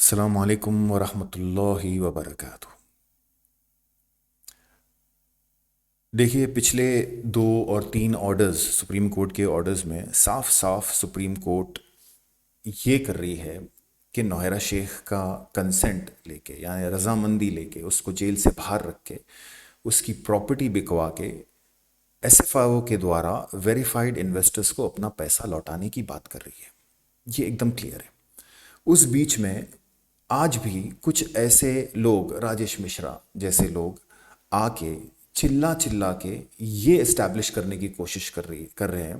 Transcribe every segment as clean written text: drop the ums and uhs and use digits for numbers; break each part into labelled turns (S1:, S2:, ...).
S1: अस्सलामु अलैकुम वरहमतुल्लाहि वबरकातुह। देखिए, पिछले 2 और 3 ऑर्डर्स, सुप्रीम कोर्ट के ऑर्डर्स में साफ साफ सुप्रीम कोर्ट ये कर रही है कि नौहरा शेख का कंसेंट लेके, यानी रजामंदी लेके, उसको जेल से बाहर रख के उसकी प्रॉपर्टी बिकवा के एसएफआईओ के द्वारा वेरीफाइड इन्वेस्टर्स को अपना पैसा लौटाने की बात कर रही है। ये एकदम क्लियर है। उस बीच में आज भी कुछ ऐसे लोग, राजेश मिश्रा जैसे लोग, आके चिल्ला चिल्ला के ये एस्टैब्लिश करने की कोशिश कर रहे हैं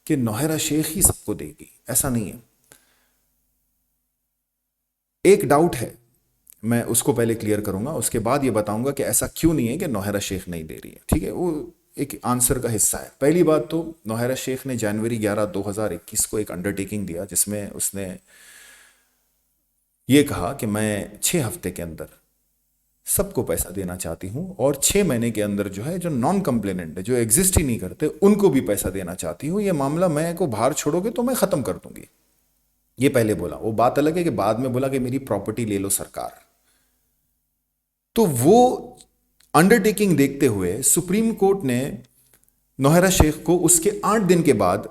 S1: कि नौहरा शेख ही सबको देगी। ऐसा नहीं है। एक डाउट है, मैं उसको पहले क्लियर करूंगा, उसके बाद ये बताऊंगा कि ऐसा क्यों नहीं है कि नौहरा शेख नहीं दे रही है। ठीक है, वो एक आंसर का हिस्सा है। पहली बात तो, नौहरा शेख ने जनवरी 11 2021 को एक अंडरटेकिंग दिया जिसमें उसने ये कहा कि मैं 6 हफ्ते के अंदर सबको पैसा देना चाहती हूँ और 6 महीने के अंदर जो है, जो नॉन कंप्लेनेंट है, जो एग्जिस्ट ही नहीं करते, उनको भी पैसा देना चाहती हूँ। ये मामला मैं को बाहर छोड़ोगे तो मैं ख़त्म कर दूंगी। ये पहले बोला। वो बात अलग है कि बाद में बोला कि मेरी प्रॉपर्टी ले लो सरकार। तो वो अंडरटेकिंग देखते हुए सुप्रीम कोर्ट ने नौहरा शेख को उसके 8 दिन के बाद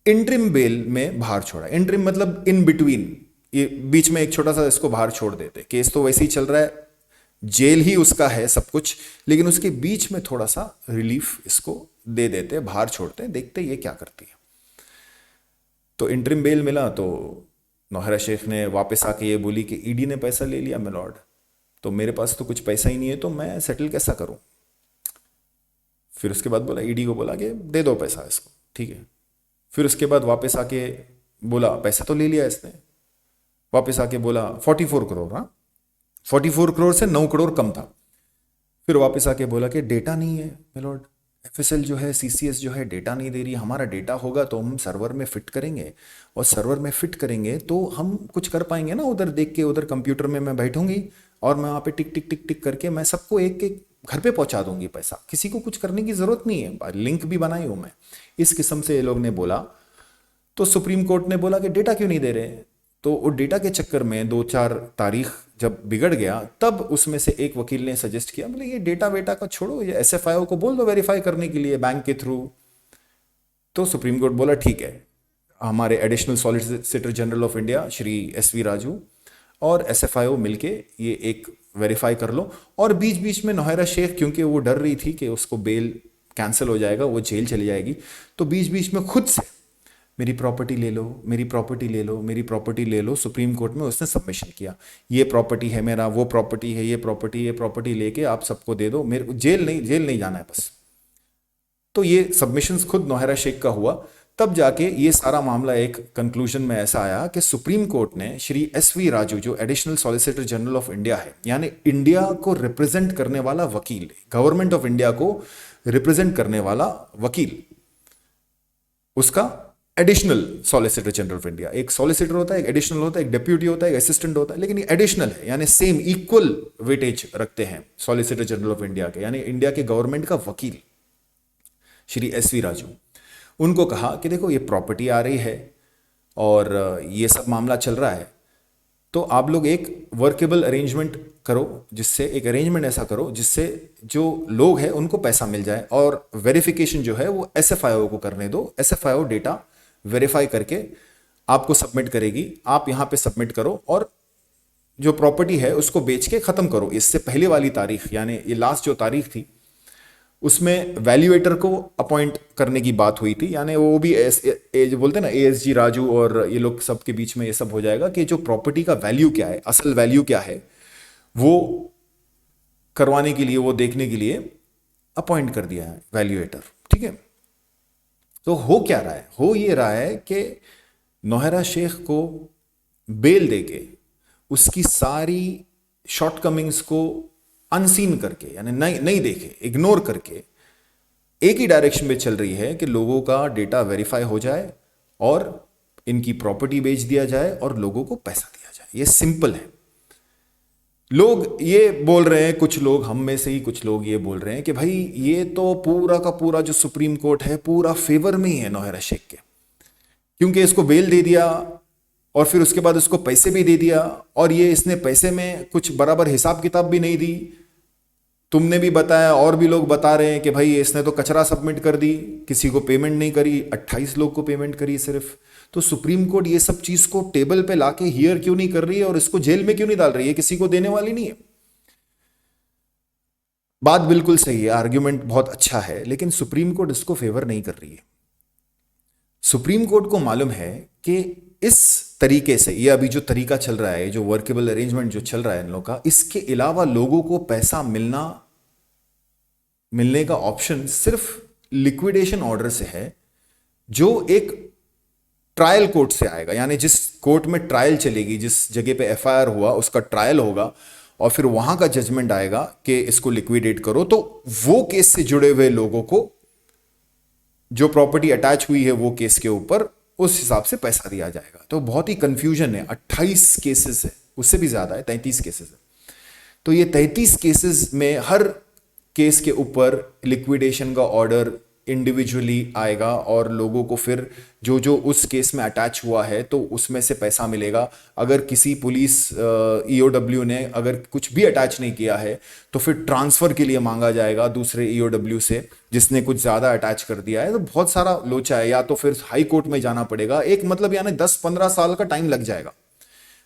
S1: इंटरिम बेल में बाहर छोड़ा। इंटरिम मतलब इन बिटवीन, ये बीच में एक छोटा सा इसको बाहर छोड़ देते। केस तो वैसे ही चल रहा है, जेल ही उसका है सब कुछ, लेकिन उसके बीच में थोड़ा सा रिलीफ इसको दे देते, बाहर छोड़ते हैं, देखते ये क्या करती है। तो इंटरिम बेल मिला तो नौहरा शेख ने वापस आके ये बोली कि ईडी ने पैसा ले लिया मिलॉर्ड, तो मेरे पास तो कुछ पैसा ही नहीं है, तो मैं सेटल कैसा करूं। फिर उसके बाद बोला, ईडी को बोला कि दे दो पैसा इसको। ठीक है। फिर उसके बाद वापस आके बोला, पैसा तो ले लिया इसने। वापस आके बोला 44 करोड़, हाँ 44 करोड़ से 9 करोड़ कम था। फिर वापस आके बोला कि डेटा नहीं है मिलॉर्ड, एफएसएल जो है, सीसीएस जो है, डेटा नहीं दे रही। हमारा डेटा होगा तो हम सर्वर में फिट करेंगे, और सर्वर में फिट करेंगे तो हम कुछ कर पाएंगे ना। उधर देख के, उधर कंप्यूटर में मैं बैठूंगी और मैं वहाँ पे टिक टिक टिक टिक करके मैं सबको एक एक घर पे पहुंचा दूंगी पैसा। किसी को कुछ करने की जरूरत नहीं है, लिंक भी बनाई हूं मैं। इस किस्म से ये लोग ने बोला। तो सुप्रीम कोर्ट ने बोला कि डेटा क्यों नहीं दे रहे। तो वो डेटा के चक्कर में 2-4 तारीख जब बिगड़ गया, तब उसमें से एक वकील ने सजेस्ट किया, बोले ये डेटा वेटा का छोड़ो, ये एसएफआईओ को बोल दो वेरीफाई करने के लिए बैंक के थ्रू। तो सुप्रीम कोर्ट बोला ठीक है, हमारे additional solicitor general of India Shri SV Raju और एसएफआईओ मिलके ये एक वेरीफाई कर लो। और बीच बीच में नौहरा शेख, क्योंकि वो डर रही थी कि उसको बेल कैंसिल हो जाएगा, वो जेल चली जाएगी, तो बीच बीच में खुद से मेरी प्रॉपर्टी ले लो, मेरी प्रॉपर्टी ले लो, मेरी प्रॉपर्टी ले लो, सुप्रीम कोर्ट में उसने सबमिशन किया। ये प्रॉपर्टी है मेरा, वो प्रॉपर्टी है, ये प्रॉपर्टी लेके आप सबको दे दो, मेरे जेल नहीं जाना है बस। तो ये सबमिशंस खुद नौहरा शेख का हुआ। तब जाके ये सारा मामला एक कंक्लूजन में ऐसा आया कि सुप्रीम कोर्ट ने श्री एसवी राजू, जो additional solicitor general of India है, यानी इंडिया को रिप्रेजेंट करने वाला वकील, गवर्नमेंट ऑफ इंडिया को रिप्रेजेंट करने वाला वकील, उसका additional solicitor general of India, एक सॉलिसिटर होता है, एक एडिशनल होता है, एक डेप्यूटी होता है, एक असिस्टेंट होता है, लेकिन ये एडिशनल है, यानी सेम इक्वल वेटेज रखते हैं सॉलिसिटर जनरल ऑफ इंडिया के, यानी इंडिया के गवर्नमेंट का वकील श्री एसवी राजू। उनको कहा कि देखो ये प्रॉपर्टी आ रही है और ये सब मामला चल रहा है, तो आप लोग एक वर्केबल अरेंजमेंट करो, जिससे एक अरेंजमेंट ऐसा करो जिससे जो लोग हैं उनको पैसा मिल जाए, और वेरिफिकेशन जो है वो एसएफआईओ को करने दो। एसएफआईओ डेटा वेरीफाई करके आपको सबमिट करेगी, आप यहां पे सबमिट करो और जो प्रॉपर्टी है उसको बेच के खत्म करो। इससे पहले वाली तारीख, यानी ये लास्ट जो तारीख थी, उसमें वैल्यूएटर को अपॉइंट करने की बात हुई थी, यानी वो भी जो बोलते हैं ना, एएसजी राजू और ये लोग सब के बीच में ये सब हो जाएगा कि जो प्रॉपर्टी का वैल्यू क्या है, असल वैल्यू क्या है, वो करवाने के लिए, वो देखने के लिए अपॉइंट कर दिया है वैल्यूएटर। ठीक है। तो हो क्या रहा है? हो ये रहा है कि नौहरा शेख को बेल देके उसकी सारी शॉर्टकमिंग्स को अनसीन करके, यानी नहीं नहीं देखे, इग्नोर करके, एक ही डायरेक्शन में चल रही है कि लोगों का डेटा वेरीफाई हो जाए और इनकी प्रॉपर्टी बेच दिया जाए और लोगों को पैसा दिया जाए। ये सिंपल है। लोग ये बोल रहे हैं, कुछ लोग, हम में से ही कुछ लोग ये बोल रहे हैं कि भाई ये तो पूरा का पूरा जो सुप्रीम कोर्ट है पूरा फेवर में ही है नौहरा शेख के, क्योंकि इसको बेल दे दिया और फिर उसके बाद उसको पैसे भी दे दिया, और ये इसने पैसे में कुछ बराबर हिसाब किताब भी नहीं दी। तुमने भी बताया और भी लोग बता रहे हैं कि भाई इसने तो कचरा सबमिट कर दी, किसी को पेमेंट नहीं करी, 28 लोग को पेमेंट करी सिर्फ। तो सुप्रीम कोर्ट ये सब चीज को टेबल पे लाके हियर क्यों नहीं कर रही है और इसको जेल में क्यों नहीं डाल रही है? किसी को देने वाली नहीं है। बात बिल्कुल सही है, आर्ग्यूमेंट बहुत अच्छा है, लेकिन सुप्रीम कोर्ट इसको फेवर नहीं कर रही है। सुप्रीम कोर्ट को मालूम है कि इस तरीके से, ये अभी जो तरीका चल रहा है, जो वर्केबल अरेंजमेंट जो चल रहा है इन लोगों का, इसके अलावा लोगों को पैसा मिलने का ऑप्शन सिर्फ लिक्विडेशन ऑर्डर से है, जो एक ट्रायल कोर्ट से आएगा। यानी जिस कोर्ट में ट्रायल चलेगी, जिस जगह पे एफआईआर हुआ उसका ट्रायल होगा, और फिर वहां का जजमेंट आएगा कि इसको लिक्विडेट करो, तो वो केस से जुड़े हुए लोगों को जो प्रॉपर्टी अटैच हुई है वो केस के ऊपर, उस हिसाब से पैसा दिया जाएगा। तो बहुत ही कंफ्यूजन है। 28 केसेस है, उससे भी ज्यादा है, 33 केसेस है। तो ये 33 केसेस में हर केस के ऊपर लिक्विडेशन का ऑर्डर इंडिविजुअली आएगा, और लोगों को फिर जो जो उस केस में अटैच हुआ है तो उसमें से पैसा मिलेगा। अगर किसी पुलिस ईओडब्ल्यू ने अगर कुछ भी अटैच नहीं किया है तो फिर ट्रांसफर के लिए मांगा जाएगा दूसरे ईओडब्ल्यू से जिसने कुछ ज्यादा अटैच कर दिया है। तो बहुत सारा लोचा है, या तो फिर हाई कोर्ट में जाना पड़ेगा, एक मतलब यानी 10-15 साल का टाइम लग जाएगा।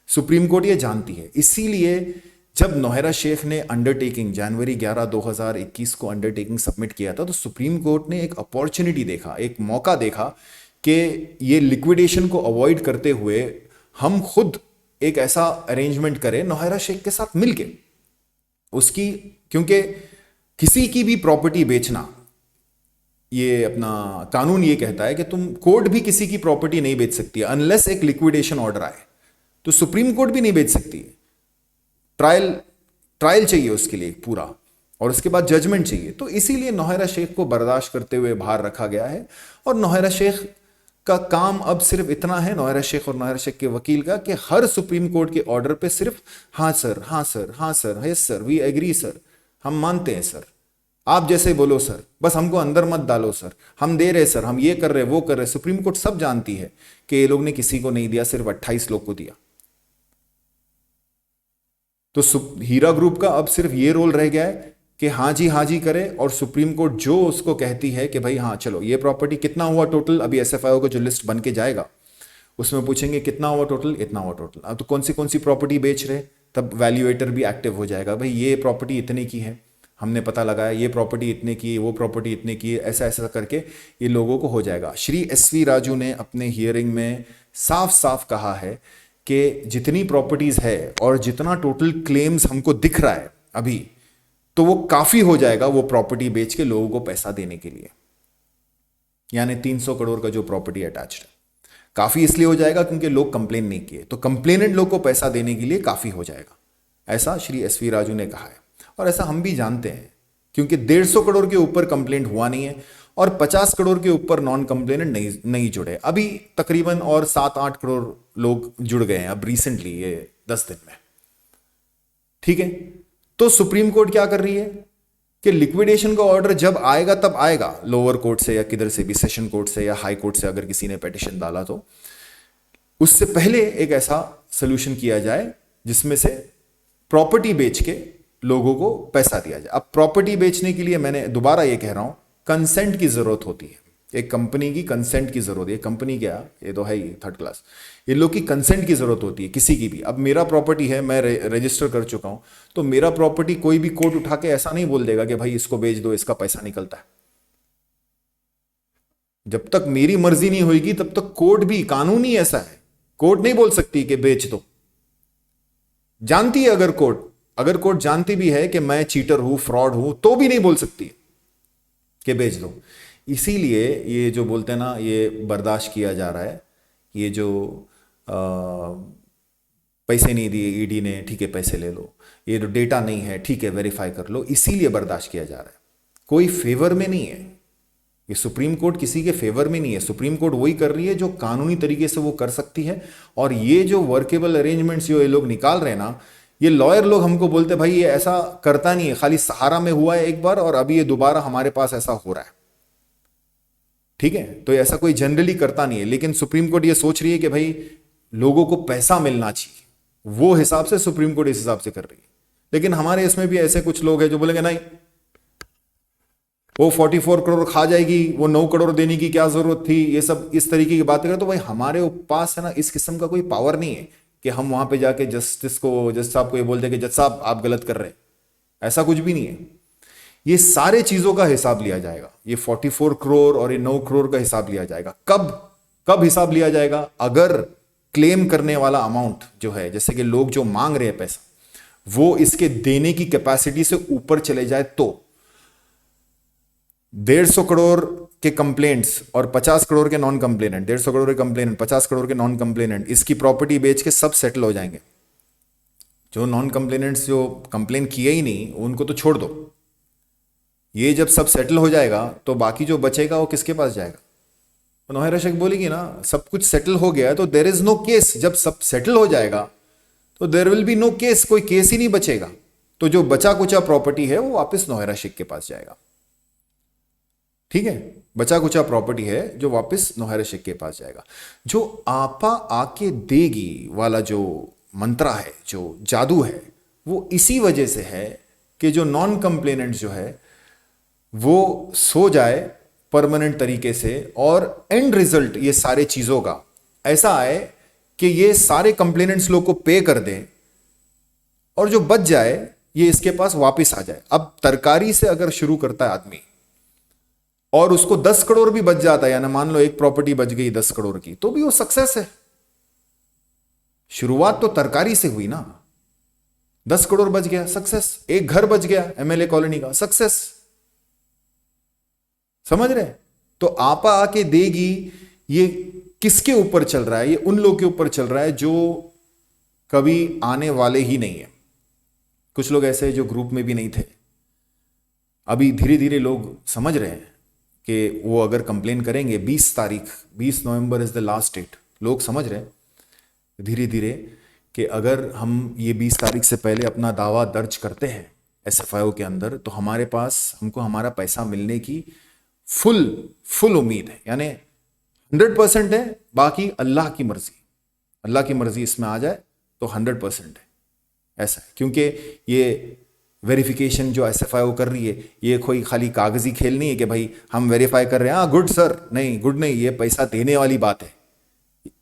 S1: सुप्रीम कोर्ट ये जानती है। इसीलिए जब नौहरा शेख ने अंडरटेकिंग जनवरी 11, 2021 को अंडरटेकिंग सबमिट किया था, तो सुप्रीम कोर्ट ने एक अपॉर्चुनिटी देखा, एक मौका देखा कि ये लिक्विडेशन को अवॉइड करते हुए हम खुद एक ऐसा अरेंजमेंट करें नौहरा शेख के साथ मिलके उसकी, क्योंकि किसी की भी प्रॉपर्टी बेचना, ये अपना कानून ये कहता है कि तुम कोर्ट भी किसी की प्रॉपर्टी नहीं बेच सकती अनलेस एक लिक्विडेशन ऑर्डर आए। तो सुप्रीम कोर्ट भी नहीं बेच सकती, ट्रायल चाहिए उसके लिए पूरा, और उसके बाद जजमेंट चाहिए। तो इसीलिए नौहरा शेख को बर्दाश्त करते हुए बाहर रखा गया है। और नौहरा शेख का काम अब सिर्फ इतना है, नौहरा शेख और नौहरा शेख के वकील का, कि हर सुप्रीम कोर्ट के ऑर्डर पे सिर्फ हाँ सर, हाँ सर, हाँ sir, yes sir, we agree sir, हम मानते हैं सर, आप जैसे बोलो सर, बस हमको अंदर मत डालो सर, हम दे रहे सर, हम ये कर रहे वो कर रहे। सुप्रीम कोर्ट सब जानती है कि ये लोग ने किसी को नहीं दिया, सिर्फ 28 लोग को दिया। तो हीरा ग्रुप का अब सिर्फ ये रोल रह गया है कि हाँ जी करे, और सुप्रीम कोर्ट जो उसको कहती है कि भाई हाँ चलो ये प्रॉपर्टी कितना हुआ टोटल, अभी एसएफआईओ का जो लिस्ट बन के जाएगा उसमें पूछेंगे कितना हुआ टोटल, इतना हुआ टोटल। अब तो कौन सी प्रॉपर्टी बेच रहे, तब वैल्यूएटर भी एक्टिव हो जाएगा, भाई ये प्रॉपर्टी इतने की है, हमने पता लगाया, ये प्रॉपर्टी इतने की है, वो प्रॉपर्टी इतने की है, ऐसा ऐसा करके ये लोगों को हो जाएगा। श्री एसवी राजू ने अपने हियरिंग में साफ साफ कहा है कि जितनी प्रॉपर्टीज है और जितना टोटल क्लेम्स हमको दिख रहा है अभी, तो वो काफी हो जाएगा वो प्रॉपर्टी बेच के लोगों को पैसा देने के लिए। यानी 300 करोड़ का जो प्रॉपर्टी अटैच्ड है, काफी इसलिए हो जाएगा क्योंकि लोग कंप्लेन नहीं किए, तो कंप्लेनेंट लोग को पैसा देने के लिए काफी हो जाएगा, ऐसा श्री एसवी राजू ने कहा है। और ऐसा हम भी जानते हैं, क्योंकि 150 करोड़ के ऊपर कंप्लेंट हुआ नहीं है और 50 करोड़ के ऊपर नॉन कंप्लेनेंट नहीं जुड़े अभी तकरीबन, और 7-8 करोड़ लोग जुड़ गए हैं अब रिसेंटली ये 10 दिन में। ठीक है, तो सुप्रीम कोर्ट क्या कर रही है कि लिक्विडेशन का ऑर्डर जब आएगा तब आएगा, लोअर कोर्ट से या किधर से भी, सेशन कोर्ट से या हाई कोर्ट से, अगर किसी ने पिटीशन डाला तो उससे पहले एक ऐसा सोल्यूशन किया जाए जिसमें से प्रॉपर्टी बेच के लोगों को पैसा दिया जाए। अब प्रॉपर्टी बेचने के लिए मैंने दोबारा ये कह रहा हूं, कंसेंट की जरूरत होती है, एक कंपनी की कंसेंट की जरूरत है। कंपनी क्या, ये तो है ही थर्ड क्लास, ये लोग की कंसेंट की जरूरत होती है किसी की भी। अब मेरा प्रॉपर्टी है, मैं रजिस्टर कर चुका हूं, तो मेरा प्रॉपर्टी कोई भी कोर्ट उठा के ऐसा नहीं बोल देगा कि भाई इसको बेच दो, इसका पैसा निकलता है। जब तक मेरी मर्जी नहीं होगी तब तक कोर्ट भी, कानून ही ऐसा है, कोर्ट नहीं बोल सकती कि बेच दो। जानती है अगर कोर्ट जानती भी है कि मैं चीटर हूं, फ्रॉड हूं, तो भी नहीं बोल सकती कि बेच दो। इसीलिए ये जो बोलते हैं ना, ये बर्दाश्त किया जा रहा है, ये जो पैसे नहीं दिए ईडी ने, ठीक है पैसे ले लो, ये जो डेटा नहीं है ठीक है वेरीफाई कर लो, इसीलिए बर्दाश्त किया जा रहा है। कोई फेवर में नहीं है ये, सुप्रीम कोर्ट किसी के फेवर में नहीं है। सुप्रीम कोर्ट वही कर रही है जो कानूनी तरीके से वो कर सकती है। और ये जो वर्केबल अरेंजमेंट्स जो ये लोग निकाल रहे हैं ना, ये लॉयर लोग हमको बोलते भाई ये ऐसा करता नहीं है, खाली सहारा में हुआ है एक बार और अभी ये दोबारा हमारे पास ऐसा हो रहा है। ठीक है, तो ऐसा कोई जनरली करता नहीं है, लेकिन सुप्रीम कोर्ट ये सोच रही है कि भाई लोगों को पैसा मिलना चाहिए, वो हिसाब से सुप्रीम कोर्ट इस हिसाब से कर रही है। लेकिन हमारे इसमें भी ऐसे कुछ लोग हैं जो बोलेंगे नहीं, वो 44 करोड़ खा जाएगी, वो 9 करोड़ देने की क्या जरूरत थी, ये सब इस तरीके की बातें करें। तो भाई हमारे पास है ना इस किस्म का कोई पावर नहीं है कि हम वहां पे जाके जज साहब को ये बोल दें कि जज साहब आप गलत कर रहे हैं। ऐसा कुछ भी नहीं है। ये सारे चीजों का हिसाब लिया जाएगा, ये 44 करोड़ और ये 9 करोड़ का हिसाब लिया जाएगा। कब कब हिसाब लिया जाएगा? अगर क्लेम करने वाला अमाउंट जो है, जैसे कि लोग जो मांग रहे हैं पैसा, वो इसके देने की कैपेसिटी से ऊपर चले जाए तो 150 करोड़ के कंप्लेंट्स और 50 करोड़ के नॉन कंप्लेनेंट, 150 करोड़ के कंप्लेनेंट, 50 करोड़ के नॉन कंप्लेनेंट, इसकी प्रॉपर्टी बेच के सब सेटल हो जाएंगे। जो नॉन कंप्लेनेंट्स जो कंप्लेन किए ही नहीं उनको तो छोड़ दो। ये जब सब सेटल हो जाएगा तो बाकी जो बचेगा वो किसके पास जाएगा? तो नौहेरा शेख बोलेगी ना सब कुछ सेटल हो गया है तो देर इज नो केस। जब सब सेटल हो जाएगा तो there will be no case, कोई केस ही नहीं बचेगा। तो जो बचा कुचा प्रॉपर्टी है वो वापस नौहेरा शेख के पास जाएगा। ठीक है, बचा कुचा प्रॉपर्टी है जो वापस नौहेरा शेख के पास जाएगा। जो आपा आके देगी वाला जो मंत्रा है, जो जादू है, वो इसी वजह से है कि जो नॉन कंप्लेनेंट जो है वो सो जाए परमानेंट तरीके से, और एंड रिजल्ट ये सारे चीजों का ऐसा आए कि ये सारे कंप्लेनेंट्स लोग को पे कर दें और जो बच जाए ये इसके पास वापस आ जाए। अब तरकारी से अगर शुरू करता है आदमी और उसको 10 करोड़ भी बच जाता है, यानी मान लो एक प्रॉपर्टी बच गई 10 करोड़ की, तो भी वो सक्सेस है। शुरुआत तो तरकारी से हुई ना, 10 करोड़ बच गया, सक्सेस। एक घर बच गया एमएलए कॉलोनी का, सक्सेस। समझ रहे? तो आपा आके देगी ये किसके ऊपर चल रहा है? ये उन लोगों के ऊपर चल रहा है जो कभी आने वाले ही नहीं है। कुछ लोग ऐसे जो ग्रुप में भी नहीं थे, अभी धीरे धीरे लोग समझ रहे हैं कि वो अगर कंप्लेन करेंगे 20 November is the last date. लोग समझ रहे हैं धीरे धीरे कि अगर हम ये 20 तारीख से पहले अपना दावा दर्ज करते हैं एसएफआईओ के अंदर तो हमारे पास हमको हमारा पैसा मिलने की फुल उम्मीद है, यानी 100% है। बाकी अल्लाह की मर्जी इसमें आ जाए तो 100% है। ऐसा है क्योंकि ये वेरिफिकेशन जो एसएफआईओ कर रही है ये कोई खाली कागजी खेल नहीं है कि भाई हम वेरीफाई कर रहे हैं, हाँ गुड सर, नहीं गुड नहीं, ये पैसा देने वाली बात है।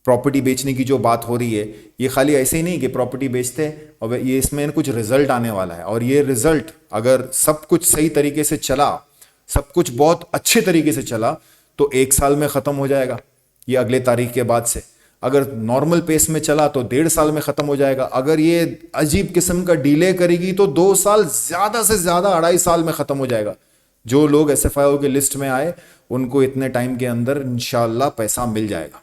S1: प्रॉपर्टी बेचने की जो बात हो रही है ये खाली ऐसे ही नहीं कि प्रॉपर्टी बेचते हैं और ये इसमें कुछ रिजल्ट आने वाला है, और ये रिजल्ट अगर सब कुछ सही तरीके से चला, सब कुछ बहुत अच्छे तरीके से चला तो 1 साल में खत्म हो जाएगा ये अगले तारीख के बाद से। अगर नॉर्मल पेस में चला तो 1.5 साल में खत्म हो जाएगा। अगर ये अजीब किस्म का डिले करेगी तो 2 साल, ज्यादा से ज्यादा 2.5 साल में खत्म हो जाएगा। जो लोग एसएफआईओ के लिस्ट में आए उनको इतने टाइम के अंदर इंशाल्लाह पैसा मिल जाएगा।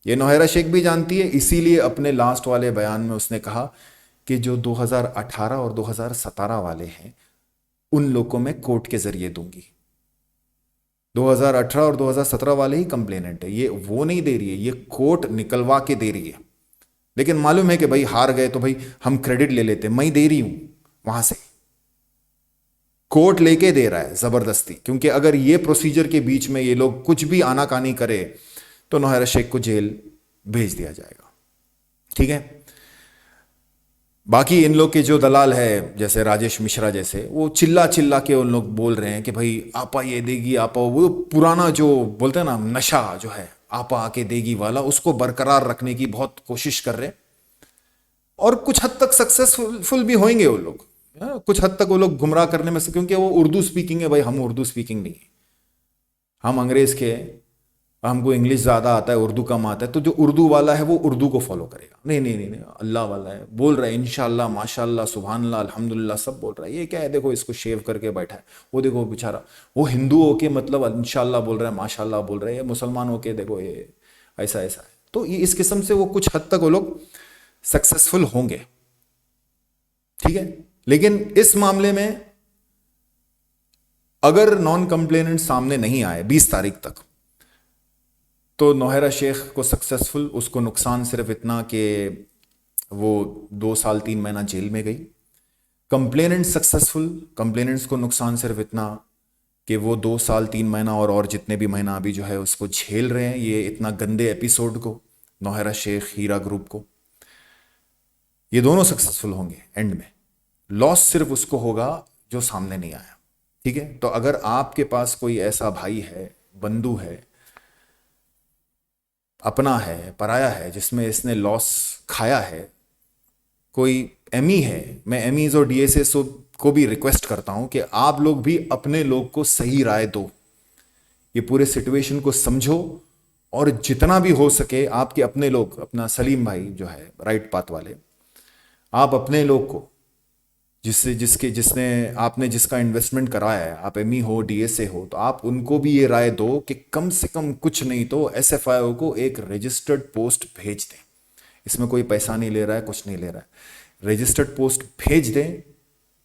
S1: ये नौहेरा शेख भी जानती है, इसीलिए अपने लास्ट वाले बयान में उसने कहा कि जो 2018 और 2017 वाले हैं उन लोगों को मैं कोर्ट के जरिए दूंगी। 2018 और 2017 वाले ही कंप्लेनेंट है, ये वो नहीं दे रही है, ये कोर्ट निकलवा के दे रही है। लेकिन मालूम है कि भाई हार गए तो भाई हम क्रेडिट ले लेते, मैं दे रही हूं वहां से, कोर्ट लेके दे रहा है जबरदस्ती। क्योंकि अगर ये प्रोसीजर के बीच में ये लोग कुछ भी आनाकानी करे तो नौहेरा शेख को जेल भेज दिया जाएगा। ठीक है, बाकी इन लोग के जो दलाल है जैसे राजेश मिश्रा जैसे, वो चिल्ला चिल्ला के उन लोग बोल रहे हैं कि भाई आपा ये देगी, आपा वो पुराना जो बोलते हैं ना नशा जो है आपा आके देगी वाला, उसको बरकरार रखने की बहुत कोशिश कर रहे हैं। और कुछ हद तक सक्सेसफुल भी होंगे वो लोग, कुछ हद तक वो लोग गुमराह करने में से, क्योंकि वो उर्दू स्पीकिंग है। भाई हम उर्दू स्पीकिंग नहीं है, हम अंग्रेज के, हमको इंग्लिश ज़्यादा आता है, उर्दू कम आता है। तो जो उर्दू वाला है वो उर्दू को फॉलो करेगा। नहीं नहीं नहीं, नहीं अल्लाह वाला है, बोल रहा है इंशाल्लाह माशाल्लाह सुभानल्लाह अल्हम्दुलिल्लाह सब बोल रहा है। ये क्या है, देखो इसको शेव करके बैठा है, वो देखो बेचारा, वो हिंदू होके मतलब इंशाल्लाह बोल रहा है, माशाल्लाह बोल रहा है, ये मुसलमान होके देखो ये ऐसा ऐसा है। तो ये इस किस्म से वो कुछ हद तक वो लोग सक्सेसफुल होंगे। ठीक है, लेकिन इस मामले में अगर नॉन कंप्लेनेंट सामने नहीं आए 20 तारीख तक तो नौहेरा शेख को सक्सेसफुल, उसको नुकसान सिर्फ इतना कि वो 2 साल 3 महीना जेल में गई। कंप्लेनेंट सक्सेसफुल, कंप्लेनेंट्स को नुकसान सिर्फ इतना कि वो 2 साल 3 महीना और जितने भी महीना अभी जो है उसको झेल रहे हैं ये इतना गंदे एपिसोड को, नौहरा शेख, हीरा ग्रुप को। ये दोनों सक्सेसफुल होंगे एंड में। लॉस सिर्फ उसको होगा जो सामने नहीं आया। ठीक है, तो अगर आपके पास कोई ऐसा भाई है, बंधु है, अपना है, पराया है, जिसमें इसने लॉस खाया है, कोई एमई है, मैं एमईज और डीएसएस को भी रिक्वेस्ट करता हूं कि आप लोग भी अपने लोग को सही राय दो, ये पूरे सिचुएशन को समझो, और जितना भी हो सके आपके अपने लोग, अपना सलीम भाई जो है राइट पाथ वाले, आप अपने लोग को, जिसने आपने जिसका इन्वेस्टमेंट कराया है, आप एमई हो, डीएसए हो, तो आप उनको भी ये राय दो कि कम से कम कुछ नहीं तो एसएफआईओ को एक रजिस्टर्ड पोस्ट भेज दें। इसमें कोई पैसा नहीं ले रहा है, कुछ नहीं ले रहा है, रजिस्टर्ड पोस्ट भेज दें।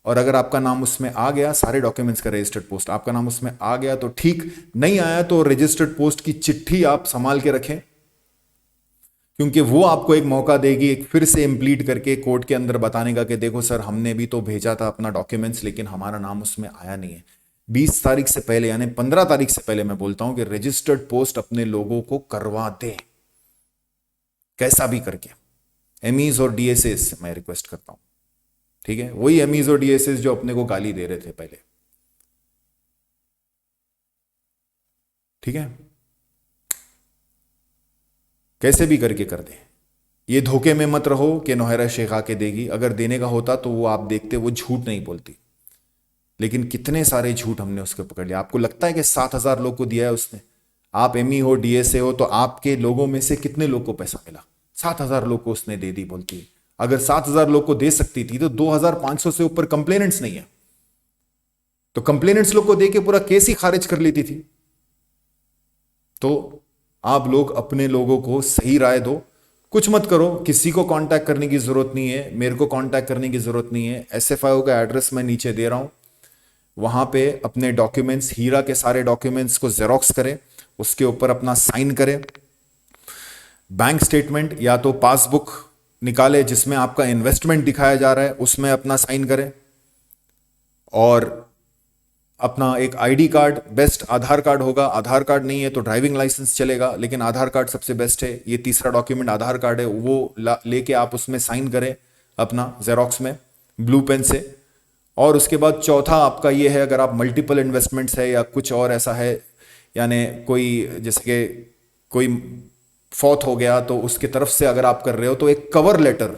S1: और अगर आपका नाम उसमें आ गया, सारे डॉक्यूमेंट्स का रजिस्टर्ड पोस्ट आपका नाम उसमें आ गया तो ठीक, नहीं आया तो रजिस्टर्ड पोस्ट की चिट्ठी आप संभाल के रखें, क्योंकि वो आपको एक मौका देगी एक फिर से इम्प्लीट करके कोर्ट के अंदर बताने का कि देखो सर, हमने भी तो भेजा था अपना डॉक्यूमेंट्स, लेकिन हमारा नाम उसमें आया नहीं है। 20 तारीख से पहले, यानी 15 तारीख से पहले मैं बोलता हूं कि रजिस्टर्ड पोस्ट अपने लोगों को करवा दे, कैसा भी करके। एमईज और डीएसएस से मैं रिक्वेस्ट करता हूं, ठीक है, वही एमईज और डीएसएस जो अपने को गाली दे रहे थे पहले। ठीक है, कैसे भी करके कर दे। ये धोखे में मत रहो कि नौहरा शेख आके देगी, अगर देने का होता तो वो आप देखते, वो झूठ नहीं बोलती। लेकिन कितने सारे झूठ हमने उसके पकड़ लिया। आपको लगता है कि 7,000 लोग को दिया है उसने? आप एमई हो, डीएसए हो, तो आपके लोगों में से कितने लोग को पैसा मिला? 7,000 लोग को उसने दे दी बोलती है। अगर 7,000 लोग को दे सकती थी तो 2,500 से ऊपर कंप्लेनेंट्स नहीं है, तो कंप्लेनेंट्स लोग को दे के पूरा केस ही खारिज कर लेती थी। तो आप लोग अपने लोगों को सही राय दो, कुछ मत करो, किसी को कांटेक्ट करने की जरूरत नहीं है, मेरे को कांटेक्ट करने की जरूरत नहीं है। एसएफआईओ का एड्रेस मैं नीचे दे रहा हूं, वहां पे अपने डॉक्यूमेंट्स, हीरा के सारे डॉक्यूमेंट्स को जेरोक्स करें, उसके ऊपर अपना साइन करें। बैंक स्टेटमेंट या तो पासबुक निकाले जिसमें आपका इन्वेस्टमेंट दिखाया जा रहा है, उसमें अपना साइन करें। और अपना एक आईडी कार्ड, बेस्ट आधार कार्ड होगा, आधार कार्ड नहीं है तो ड्राइविंग लाइसेंस चलेगा, लेकिन आधार कार्ड सबसे बेस्ट है। ये तीसरा डॉक्यूमेंट आधार कार्ड है, वो लेके आप उसमें साइन करें अपना जेरोक्स में ब्लू पेन से। और उसके बाद चौथा आपका ये है, अगर आप मल्टीपल इन्वेस्टमेंट्स है या कुछ और ऐसा है, यानी कोई जैसे कि कोई फौत हो गया तो उसके तरफ से अगर आप कर रहे हो तो एक कवर लेटर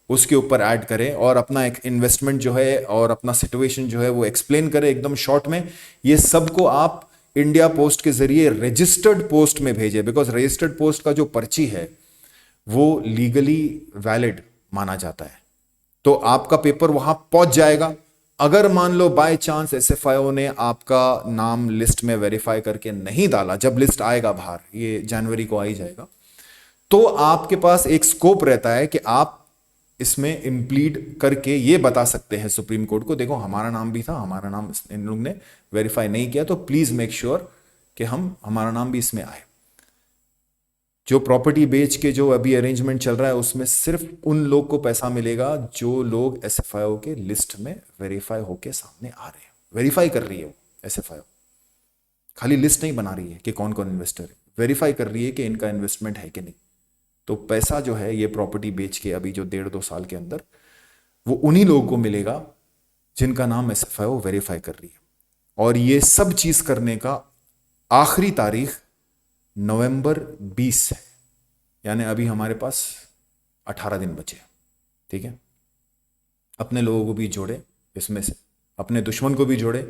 S1: उसके ऊपर ऐड करें और अपना एक इन्वेस्टमेंट जो है और अपना सिचुएशन जो है वो एक्सप्लेन करें एकदम शॉर्ट में। ये सबको आप इंडिया पोस्ट के जरिए रजिस्टर्ड पोस्ट में भेजें, बिकॉज रजिस्टर्ड पोस्ट का जो पर्ची है वो लीगली वैलिड माना जाता है, तो आपका पेपर वहां पहुंच जाएगा। अगर मान लो बाय चांस एसएफआईओ ने आपका नाम लिस्ट में वेरीफाई करके नहीं डाला, जब लिस्ट आएगा बाहर, ये जनवरी को आ ही जाएगा, तो आपके पास एक स्कोप रहता है कि आप इसमें इम्प्लीड करके ये बता सकते हैं सुप्रीम कोर्ट को, देखो हमारा नाम भी था, हमारा नाम इन लोग ने वेरीफाई नहीं किया, तो प्लीज मेक श्योर कि हमारा नाम भी इसमें आए। जो प्रॉपर्टी बेच के जो अभी अरेंजमेंट चल रहा है उसमें सिर्फ उन लोग को पैसा मिलेगा जो लोग एसएफआईओ के लिस्ट में वेरीफाई होके सामने आ रहे हैं। वेरीफाई कर रही है वो एसएफआईओ, खाली लिस्ट नहीं बना रही है कि कौन कौन इन्वेस्टर है, वेरीफाई कर रही है कि इनका इन्वेस्टमेंट है कि नहीं। तो पैसा जो है ये प्रॉपर्टी बेच के अभी जो 1.5-2 साल के अंदर वो उन्हीं लोगों को मिलेगा जिनका नाम एसएफआईओ वेरीफाई कर रही है। और ये सब चीज करने का आखिरी तारीख नवंबर 20 है, यानी अभी हमारे पास 18 दिन बचे। ठीक है, अपने लोगों को भी जोड़े इसमें से, अपने दुश्मन को भी जोड़े,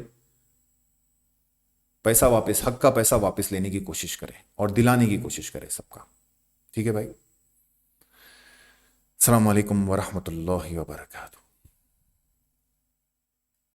S1: पैसा वापस, हक का पैसा वापस लेने की कोशिश करें और दिलाने की कोशिश करें सबका। ठीक है भाई, अस्सलाम वालेकुम वरहमतुल्लाहि वबरकातुहू।